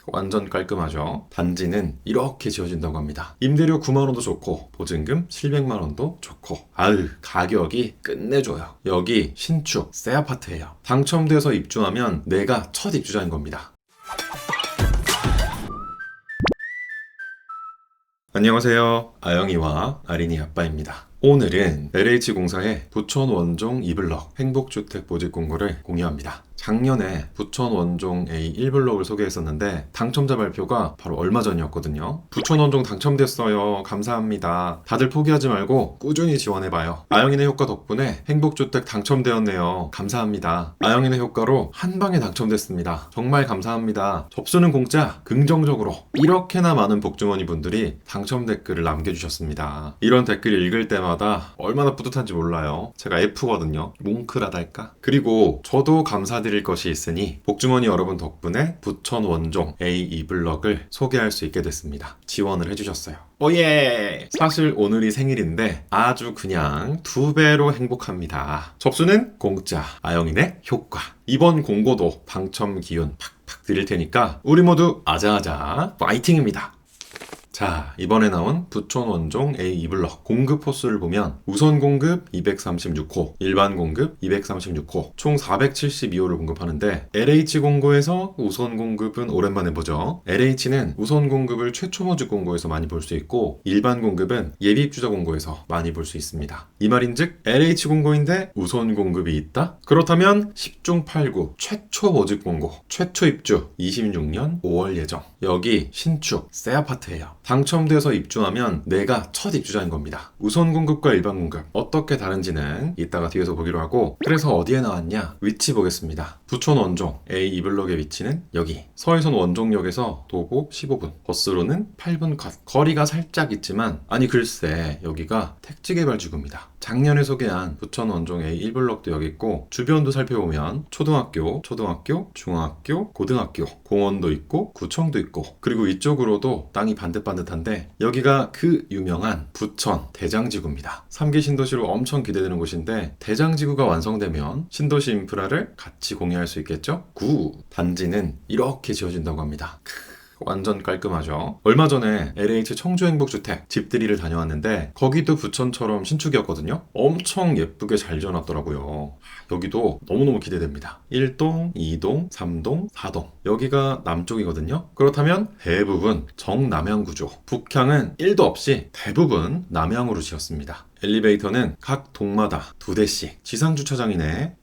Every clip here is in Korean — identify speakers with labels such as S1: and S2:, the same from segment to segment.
S1: 완전 깔끔하죠. 단지는 이렇게 지어진다고 합니다. 임대료 9만원도 좋고 보증금 700만원도 좋고 가격이 끝내줘요. 여기 신축 새 아파트예요. 당첨돼서 입주하면 내가 첫 입주자인 겁니다. 안녕하세요. 아영이와 아린이 아빠입니다. 오늘은 LH공사의 부천 원종 2블럭 행복주택 모집 공고를 공유합니다. 작년에 부천 원종 A 1블럭을 소개했었는데 당첨자 발표가 바로 얼마 전이었거든요. 부천 원종 당첨됐어요. 감사합니다. 다들 포기하지 말고 꾸준히 지원해봐요. 아영이네 효과 덕분에 행복주택 당첨되었네요. 감사합니다. 아영이네 효과로 한 방에 당첨됐습니다. 정말 감사합니다. 접수는 공짜. 긍정적으로 이렇게나 많은 복주머니 분들이 당첨 댓글을 남겨주셨습니다. 이런 댓글 읽을 때마다 얼마나 뿌듯한지 몰라요. 제가 F거든요. 뭉클하달까? 그리고 저도 감사드릴 것이 있으니 복주머니 여러분 덕분에 부천 원종 A 2블럭을 소개할 수 있게 됐습니다. 지원을 해주셨어요. 오예! 사실 오늘이 생일인데 아주 그냥 2배로 행복합니다. 접수는 공짜. 아영이네 효과. 이번 공고도 당첨 기운 팍팍 드릴 테니까 우리 모두 아자아자 파이팅입니다. 자, 이번에 나온 부천 원종 A 2블럭 공급 호수를 보면 우선 공급 236호, 일반 공급 236호, 총 472호를 공급하는데 LH 공고에서 우선 공급은 오랜만에 보죠. LH는 우선 공급을 최초 모집 공고에서 많이 볼 수 있고 일반 공급은 예비 입주자 공고에서 많이 볼 수 있습니다. 이 말인즉 LH 공고인데 우선 공급이 있다? 그렇다면 10중 8구 최초 모집 공고, 최초 입주 26년 5월 예정. 여기 신축 새 아파트예요. 당첨돼서 입주하면 내가 첫 입주자인 겁니다. 우선 공급과 일반 공급 어떻게 다른지는 이따가 뒤에서 보기로 하고, 그래서 어디에 나왔냐? 위치 보겠습니다. 부천 원종 A 2블럭의 위치는 여기 서해선 원종역에서 도보 15분, 버스로는 8분 컷. 거리가 살짝 있지만 아니 글쎄 여기가 택지개발지구입니다. 작년에 소개한 부천 원종 A 1블럭도 여기 있고 주변도 살펴보면 초등학교, 중학교, 고등학교, 공원도 있고 구청도 있고, 그리고 이쪽으로도 땅이 반듯반듯한데 여기가 그 유명한 부천 대장지구입니다. 3기 신도시로 엄청 기대되는 곳인데 대장지구가 완성되면 신도시 인프라를 같이 공유할 수 있겠죠? 단지는 이렇게 지어진다고 합니다. 완전 깔끔하죠. 얼마 전에 LH 청주행복주택 집들이를 다녀왔는데 거기도 부천처럼 신축이었거든요. 엄청 예쁘게 잘 지어놨더라고요. 여기도 너무너무 기대됩니다. 1동, 2동, 3동, 4동. 여기가 남쪽이거든요. 그렇다면 대부분 정남향 구조. 북향은 1도 없이 대부분 남향으로 지었습니다. 엘리베이터는 각 동마다 2대씩. 지상주차장이네.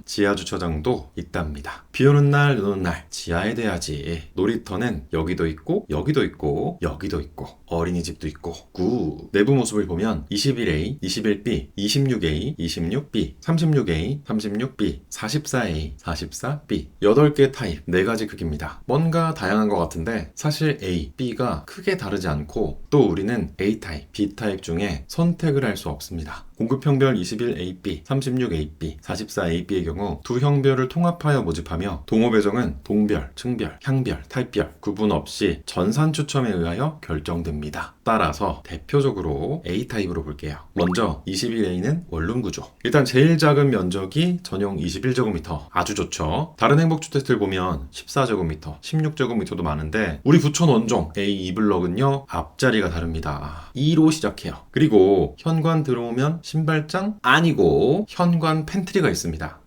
S1: 지하주차장도 있답니다. 비 오는 날, 눈 오는 날 지하에 대야지. 놀이터는 여기도 있고 여기도 있고 여기도 있고 어린이집도 있고. 내부 모습을 보면 21A, 21B, 26A, 26B, 36A, 36B, 44A, 44B 8개 타입 4가지 크기입니다. 뭔가 다양한 것 같은데 사실 A, B가 크게 다르지 않고 또 우리는 A 타입, B 타입 중에 선택을 할 수 없습니다. 공급형별 21AB, 36AB, 44AB의 경우 두 형별을 통합하여 모집하며 동호 배정은 동별, 층별, 향별, 타입별 구분 없이 전산 추첨에 의하여 결정됩니다. 따라서 대표적으로 A타입으로 볼게요. 먼저 21A는 원룸 구조. 일단 제일 작은 면적이 전용 21제곱미터. 아주 좋죠. 다른 행복주택들 보면 14제곱미터, 16제곱미터도 많은데 우리 부천 원종 A 2블럭은요 앞자리가 다릅니다. 2로 시작해요. 그리고 현관 들어오면 신발장 아니고 현관 팬트리가 있습니다.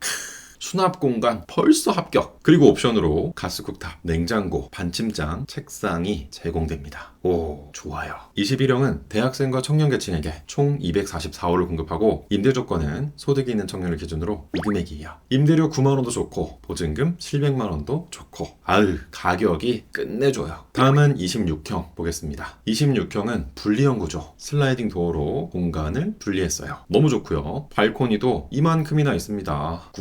S1: 수납 공간 벌써 합격. 그리고 옵션으로 가스쿡탑, 냉장고, 반침장, 책상이 제공됩니다. 오, 좋아요. 21형은 대학생과 청년계층에게 총 244호를 공급하고 임대 조건은 소득이 있는 청년을 기준으로 이 금액이에요. 임대료 9만원도 좋고 보증금 700만원도 좋고 가격이 끝내줘요. 다음은 26형 보겠습니다. 26형은 분리형 구조. 슬라이딩 도어로 공간을 분리했어요. 너무 좋고요. 발코니도 이만큼이나 있습니다.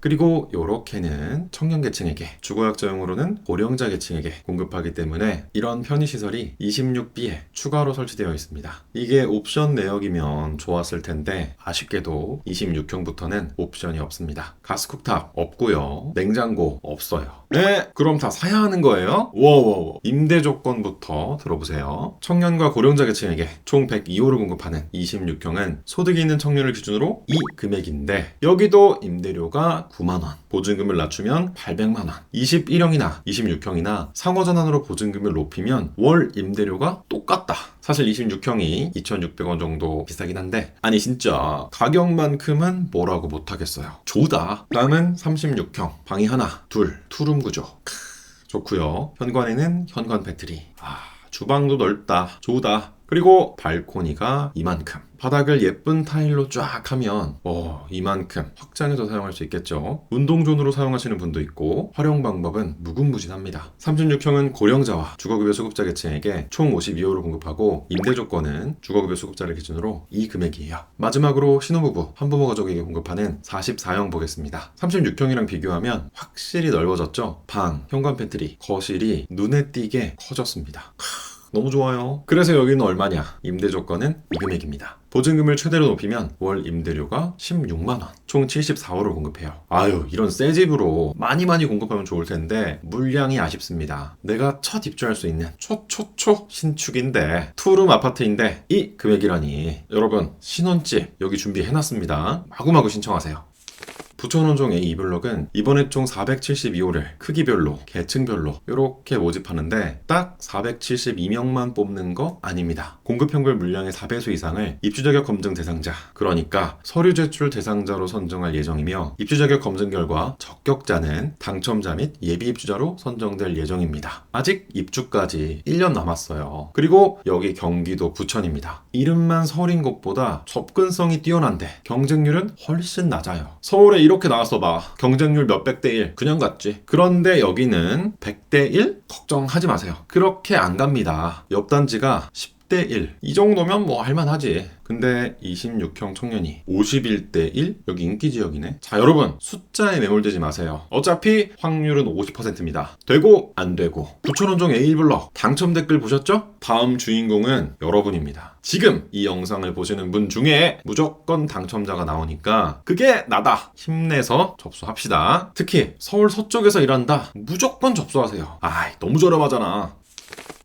S1: 그리고 요렇게는 청년계층에게, 주거약자용으로는 고령자 계층에게 공급하기 때문에 이런 편의시설이 26B에 추가로 설치되어 있습니다. 이게 옵션 내역이면 좋았을 텐데 아쉽게도 26형부터는 옵션이 없습니다. 가스쿡탑 없고요. 냉장고 없어요. 네, 그럼 다 사야 하는 거예요? 워워워. 임대 조건부터 들어보세요. 청년과 고령자 계층에게 총 102호를 공급하는 26형은 소득이 있는 청년을 기준으로 이 금액인데 여기도 임대료가 9만원, 보증금을 낮추면 800만원, 21형이나 26형이나 상호전환으로 보증금을 높이면 월 임대료가 똑같다. 사실 26형이 2,600원 정도 비싸긴 한데 아니 진짜 가격만큼은 뭐라고 못하겠어요. 좋다. 다음은 36형, 방이 하나, 둘, 투룸 구조. 좋고요. 현관에는 현관 배터리. 주방도 넓다. 좋다. 그리고 발코니가 이만큼. 바닥을 예쁜 타일로 쫙 하면 이만큼 확장해서 사용할 수 있겠죠. 운동존으로 사용하시는 분도 있고 활용 방법은 무궁무진합니다. 36형은 고령자와 주거급여 수급자 계층에게 총 52호를 공급하고 임대 조건은 주거급여 수급자를 기준으로 이 금액이에요. 마지막으로 신혼부부, 한부모 가족에게 공급하는 44형 보겠습니다. 36형이랑 비교하면 확실히 넓어졌죠. 방, 현관 팬트리, 거실이 눈에 띄게 커졌습니다. 너무 좋아요. 그래서 여기는 얼마냐? 임대 조건은 이 금액입니다. 보증금을 최대로 높이면 월 임대료가 16만원, 총 74호를 공급해요. 이런 새 집으로 많이 공급하면 좋을 텐데 물량이 아쉽습니다. 내가 첫 입주할 수 있는 신축인데 투룸 아파트인데 이 금액이라니. 여러분 신혼집 여기 준비해놨습니다. 마구마구 신청하세요. 부천원종 A 블럭은 이번에 총 472호를 크기별로, 계층별로 이렇게 모집하는데 딱 472명만 뽑는 거 아닙니다. 공급형별 물량의 4배수 이상을 입주자격 검증 대상자, 그러니까 서류 제출 대상자로 선정할 예정이며 입주자격 검증 결과 적격자는 당첨자 및 예비 입주자로 선정될 예정입니다. 아직 입주까지 1년 남았어요. 그리고 여기 경기도 부천입니다. 이름만 서울인 것보다 접근성이 뛰어난데 경쟁률은 훨씬 낮아요. 서울에 이렇게 나와서 봐. 경쟁률 몇백 대 1. 그냥 갔지. 그런데 여기는 100대 1? 걱정하지 마세요. 그렇게 안 갑니다. 옆 단지가 10대 1. 이 정도면 뭐 할만하지. 근데 26형 청년이 51대 1? 여기 인기 지역이네. 자, 여러분 숫자에 매몰되지 마세요. 어차피 확률은 50%입니다. 되고 안 되고. 부천원종 A1블럭 당첨 댓글 보셨죠? 다음 주인공은 여러분입니다. 지금 이 영상을 보시는 분 중에 무조건 당첨자가 나오니까 그게 나다. 힘내서 접수합시다. 특히 서울 서쪽에서 일한다. 무조건 접수하세요. 너무 저렴하잖아.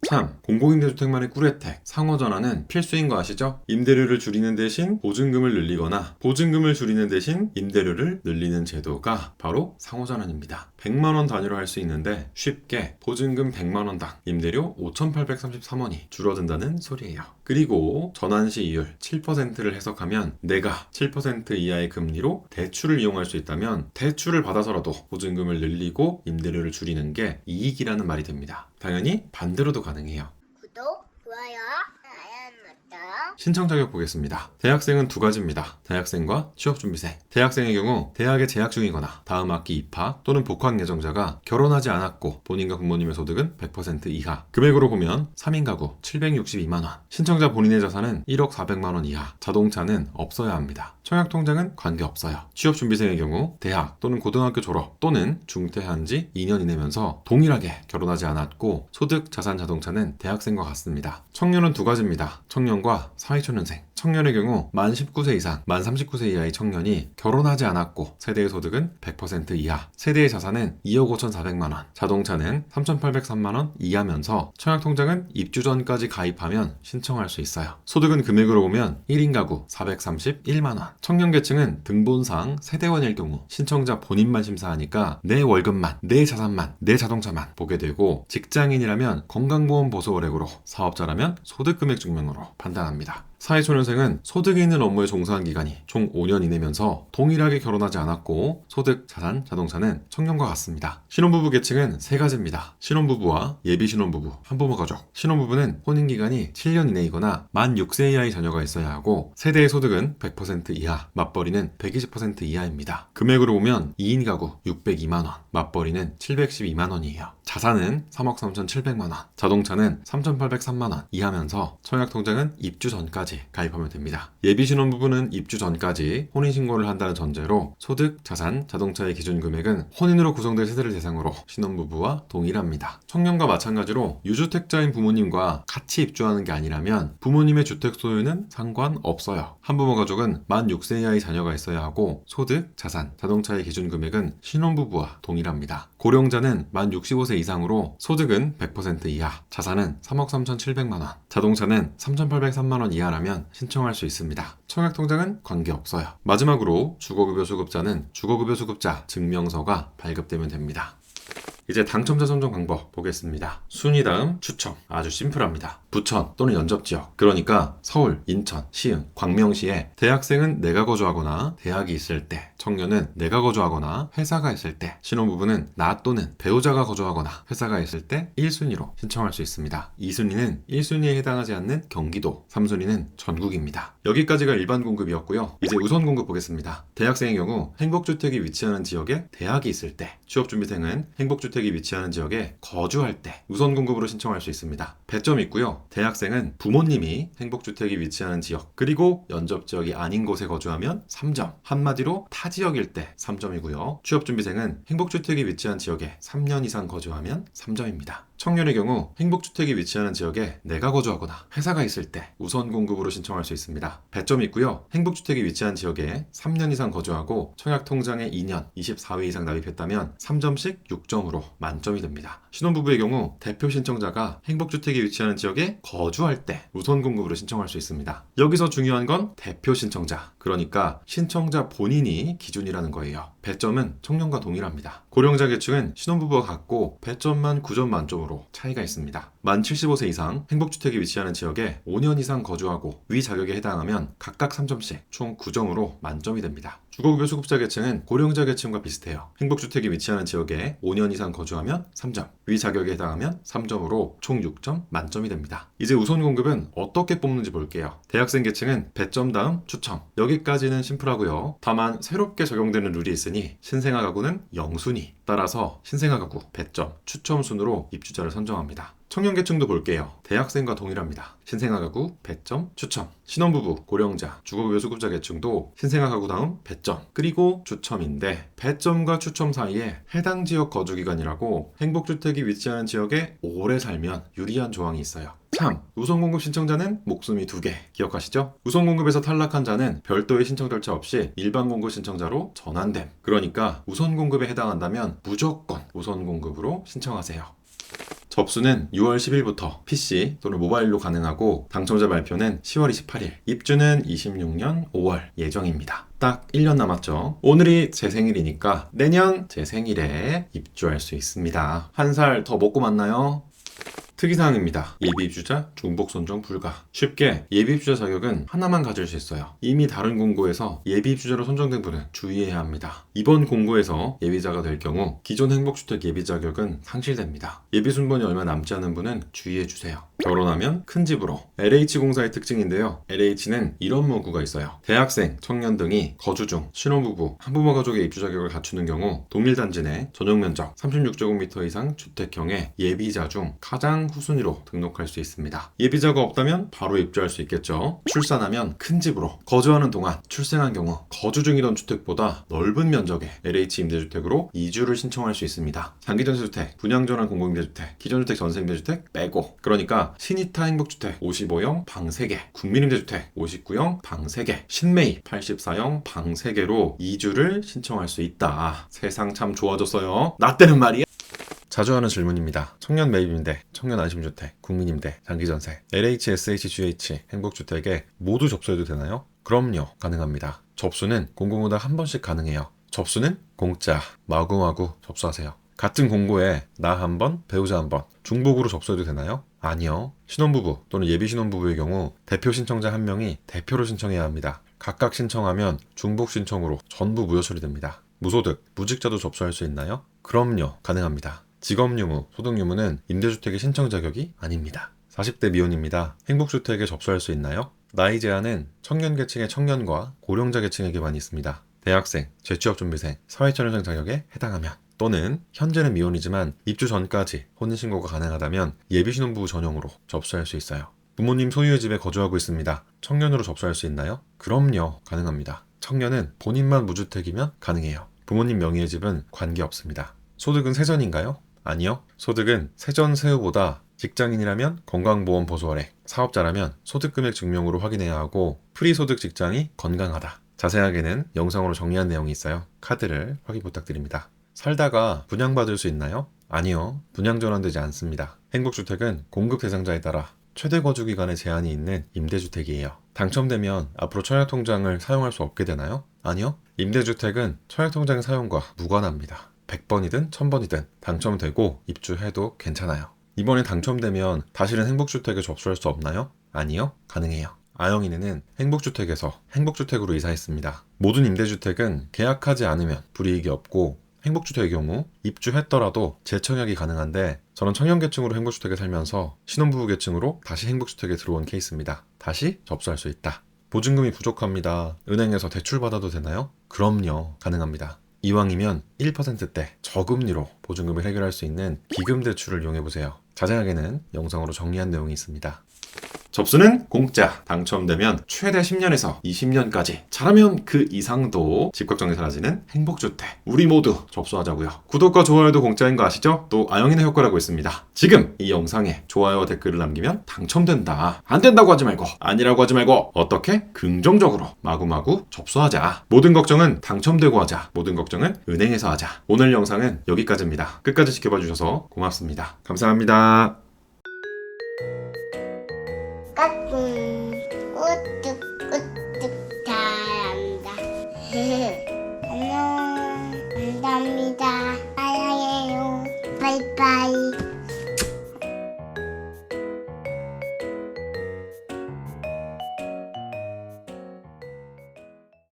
S1: 3. 공공임대주택만의 꿀혜택, 상호전환은 필수인 거 아시죠? 임대료를 줄이는 대신 보증금을 늘리거나 보증금을 줄이는 대신 임대료를 늘리는 제도가 바로 상호전환입니다. 100만원 단위로 할 수 있는데 쉽게 보증금 100만원당 임대료 5,833원이 줄어든다는 소리예요. 그리고 전환시 이율 7%를 해석하면 내가 7% 이하의 금리로 대출을 이용할 수 있다면 대출을 받아서라도 보증금을 늘리고 임대료를 줄이는 게 이익이라는 말이 됩니다. 당연히 반대로도 가능해요.
S2: 구독, 좋아요, 알람 설정.
S1: 신청 자격 보겠습니다. 대학생은 두 가지입니다. 대학생과 취업준비생. 대학생의 경우 대학에 재학 중이거나 다음 학기 입학 또는 복학 예정자가 결혼하지 않았고 본인과 부모님의 소득은 100% 이하. 금액으로 보면 3인 가구 762만원. 신청자 본인의 자산은 1억 400만원 이하. 자동차는 없어야 합니다. 청약통장은 관계없어요. 취업준비생의 경우 대학 또는 고등학교 졸업 또는 중퇴한 지 2년 이내면서 동일하게 결혼하지 않았고 소득, 자산, 자동차는 대학생과 같습니다. 청년은 두 가지입니다. 청년과 사회초년생. 청년의 경우 만 19세 이상, 만 39세 이하의 청년이 결혼하지 않았고 세대의 소득은 100% 이하, 세대의 자산은 2억 5,400만원, 자동차는 3,803만원 이하면서 청약통장은 입주 전까지 가입하면 신청할 수 있어요. 소득은 금액으로 보면 1인 가구 431만원. 청년 계층은 등본상 세대원일 경우 신청자 본인만 심사하니까 내 월급만, 내 자산만, 내 자동차만 보게 되고 직장인이라면 건강보험 보수 월액으로, 사업자라면 소득금액 증명으로 판단합니다. 사회초년생은 소득이 있는 업무에 종사한 기간이 총 5년 이내면서 동일하게 결혼하지 않았고 소득, 자산, 자동차는 청년과 같습니다. 신혼부부 계층은 세 가지입니다. 신혼부부와 예비신혼부부, 한부모 가족. 신혼부부는 혼인기간이 7년 이내이거나 만 6세 이하의 자녀가 있어야 하고 세대의 소득은 100% 이하, 맞벌이는 120% 이하입니다. 금액으로 보면 2인 가구 602만원, 맞벌이는 712만원이에요. 자산은 3억 3,700만원, 자동차는 3,803만원 이하면서 청약통장은 입주 전까지 가입하면 됩니다. 예비신혼부부는 입주 전까지 혼인신고를 한다는 전제로 소득, 자산, 자동차의 기준 금액은 혼인으로 구성된 세대를 대상으로 신혼부부와 동일합니다. 청년과 마찬가지로 유주택자인 부모님과 같이 입주하는 게 아니라면 부모님의 주택 소유는 상관없어요. 한부모 가족은 만 6세 이하의 자녀가 있어야 하고 소득, 자산, 자동차의 기준 금액은 신혼부부와 동일합니다. 고령자는 만 65세 이상으로 소득은 100% 이하, 자산은 3억 3,700만 원, 자동차는 3,803만 원 이하라면 신청할 수 있습니다. 청약통장은 관계없어요. 마지막으로 주거급여 수급자는 주거급여 수급자 증명서가 발급되면 됩니다. 이제 당첨자 선정 방법 보겠습니다. 순위 다음 추첨. 아주 심플합니다. 부천 또는 연접지역, 그러니까 서울, 인천, 시흥, 광명시에 대학생은 내가 거주하거나 대학이 있을 때, 청년은 내가 거주하거나 회사가 있을 때, 신혼부부는 나 또는 배우자가 거주하거나 회사가 있을 때 1순위로 신청할 수 있습니다. 2순위는 1순위에 해당하지 않는 경기도, 3순위는 전국입니다. 여기까지가 일반 공급이었고요. 이제 우선 공급 보겠습니다. 대학생의 경우 행복주택이 위치하는 지역에 대학이 있을 때, 취업준비생은 행복주택이 위치하는 지역에 거주할 때 우선 공급으로 신청할 수 있습니다. 배점이 있고요. 대학생은 부모님이 행복주택이 위치하는 지역 그리고 연접지역이 아닌 곳에 거주하면 3점, 한마디로 타 지역일 때 3점이고요. 취업준비생은 행복주택이 위치한 지역에 3년 이상 거주하면 3점입니다. 청년의 경우 행복주택이 위치하는 지역에 내가 거주하거나 회사가 있을 때 우선 공급으로 신청할 수 있습니다. 배점이 있고요. 행복주택이 위치한 지역에 3년 이상 거주하고 청약통장에 2년, 24회 이상 납입했다면 3점씩 6점으로 만점이 됩니다. 신혼부부의 경우 대표 신청자가 행복주택이 위치하는 지역에 거주할 때 우선 공급으로 신청할 수 있습니다. 여기서 중요한 건 대표 신청자, 그러니까 신청자 본인이 기준이라는 거예요. 배점은 청년과 동일합니다. 고령자 계층은 신혼부부와 같고 배점만 9점 만점으로 차이가 있습니다. 만 75세 이상 행복주택이 위치하는 지역에 5년 이상 거주하고 위 자격에 해당하면 각각 3점씩 총 9점으로 만점이 됩니다. 주거급여 수급자 계층은 고령자 계층과 비슷해요. 행복주택이 위치하는 지역에 5년 이상 거주하면 3점, 위 자격에 해당하면 3점으로 총 6점 만점이 됩니다. 이제 우선 공급은 어떻게 뽑는지 볼게요. 대학생 계층은 배점 다음 추첨. 여기까지는 심플하고요. 다만 새롭게 적용되는 룰이 있으니 신생아 가구는 0순위, 따라서 신생아 가구 배점, 추첨 순으로 입주자를 선정합니다. 청년 계층도 볼게요. 대학생과 동일합니다. 신생아 가구 배점, 추첨. 신혼부부, 고령자, 주거급여 수급자 계층도 신생아 가구 다음 배점, 그리고 추첨인데 배점과 추첨 사이에 해당 지역 거주기간이라고 행복주택이 위치하는 지역에 오래 살면 유리한 조항이 있어요. 3. 우선공급 신청자는 목숨이 2개. 기억하시죠? 우선공급에서 탈락한 자는 별도의 신청 절차 없이 일반 공급 신청자로 전환됨. 그러니까 우선공급에 해당한다면 무조건 우선공급으로 신청하세요. 접수는 6월 10일부터 PC 또는 모바일로 가능하고 당첨자 발표는 10월 28일, 입주는 26년 5월 예정입니다. 딱 1년 남았죠. 오늘이 제 생일이니까 내년 제 생일에 입주할 수 있습니다. 한 살 더 먹고 만나요. 특이사항입니다. 예비입주자 중복 선정 불가. 쉽게 예비입주자 자격은 하나만 가질 수 있어요. 이미 다른 공고에서 예비입주자로 선정된 분은 주의해야 합니다. 이번 공고에서 예비자가 될 경우 기존 행복주택 예비 자격은 상실됩니다. 예비 순번이 얼마 남지 않은 분은 주의해주세요. 결혼하면 큰 집으로. LH공사의 특징인데요. LH는 이런 문구가 있어요. 대학생, 청년 등이 거주 중 신혼부부, 한부모 가족의 입주 자격을 갖추는 경우 동일단지 내 전용면적 36제곱미터 이상 주택형의 예비자 중 가장 후순위로 등록할 수 있습니다. 예비자가 없다면 바로 입주할 수 있겠죠. 출산하면 큰 집으로. 거주하는 동안 출생한 경우 거주 중이던 주택보다 넓은 면적의 LH 임대주택으로 이주를 신청할 수 있습니다. 장기전세주택, 분양전환 공공임대주택, 기존주택 전세임대주택 빼고. 그러니까 신이타 행복주택 55형 방 3개, 국민임대주택 59형 방 3개, 신매입 84형 방 3개로 이주를 신청할 수 있다. 세상 참 좋아졌어요. 나 때는 말이야. 자주 하는 질문입니다. 청년 매입임대, 청년 안심주택, 국민임대, 장기전세, LH, SH, GH, 행복주택에 모두 접수해도 되나요? 그럼요, 가능합니다. 접수는 공고마다 한 번씩 가능해요. 접수는 공짜, 마구마구 접수하세요. 같은 공고에 나 한 번, 배우자 한 번, 중복으로 접수해도 되나요? 아니요. 신혼부부 또는 예비 신혼부부의 경우 대표 신청자 한 명이 대표로 신청해야 합니다. 각각 신청하면 중복 신청으로 전부 무효 처리됩니다. 무소득, 무직자도 접수할 수 있나요? 그럼요, 가능합니다. 직업유무, 소득유무는 임대주택의 신청 자격이 아닙니다. 40대 미혼입니다. 행복주택에 접수할 수 있나요? 나이 제한은 청년 계층의 청년과 고령자 계층에게만 있습니다. 대학생, 재취업준비생, 사회초년생 자격에 해당하면 또는 현재는 미혼이지만 입주 전까지 혼인신고가 가능하다면 예비신혼부부 전용으로 접수할 수 있어요. 부모님 소유의 집에 거주하고 있습니다. 청년으로 접수할 수 있나요? 그럼요, 가능합니다. 청년은 본인만 무주택이면 가능해요. 부모님 명의의 집은 관계없습니다. 소득은 세전인가요? 아니요. 소득은 세전 세후보다 직장인이라면 건강보험 보수월액, 사업자라면 소득금액 증명으로 확인해야 하고 프리소득 직장이 건강하다. 자세하게는 영상으로 정리한 내용이 있어요. 카드를 확인 부탁드립니다. 살다가 분양받을 수 있나요? 아니요. 분양 전환되지 않습니다. 행복주택은 공급 대상자에 따라 최대 거주 기간에 제한이 있는 임대주택이에요. 당첨되면 앞으로 청약통장을 사용할 수 없게 되나요? 아니요. 임대주택은 청약통장 사용과 무관합니다. 100번이든 1000번이든 당첨되고 입주해도 괜찮아요. 이번에 당첨되면 다시는 행복주택에 접수할 수 없나요? 아니요. 가능해요. 아영이네는 행복주택에서 행복주택으로 이사했습니다. 모든 임대주택은 계약하지 않으면 불이익이 없고 행복주택의 경우 입주했더라도 재청약이 가능한데 저는 청년계층으로 행복주택에 살면서 신혼부부 계층으로 다시 행복주택에 들어온 케이스입니다. 다시 접수할 수 있다. 보증금이 부족합니다. 은행에서 대출받아도 되나요? 그럼요. 가능합니다. 이왕이면 1%대 저금리로 보증금을 해결할 수 있는 기금 대출을 이용해보세요. 자세하게는 영상으로 정리한 내용이 있습니다. 접수는 공짜. 당첨되면 최대 10년에서 20년까지. 잘하면 그 이상도 집 걱정이 사라지는 행복주택. 우리 모두 접수하자고요. 구독과 좋아요도 공짜인 거 아시죠? 또 아영이네 효과라고 있습니다. 지금 이 영상에 좋아요와 댓글을 남기면 당첨된다. 안 된다고 하지 말고 아니라고 하지 말고 어떻게? 긍정적으로 마구마구 접수하자. 모든 걱정은 당첨되고 하자. 모든 걱정은 은행에서 하자. 오늘 영상은 여기까지입니다. 끝까지 지켜봐 주셔서 고맙습니다. 감사합니다.
S2: 까꿍 우뚝 우뚝 잘한다. 안녕. 감사합니다. 사랑해요. 바이바이.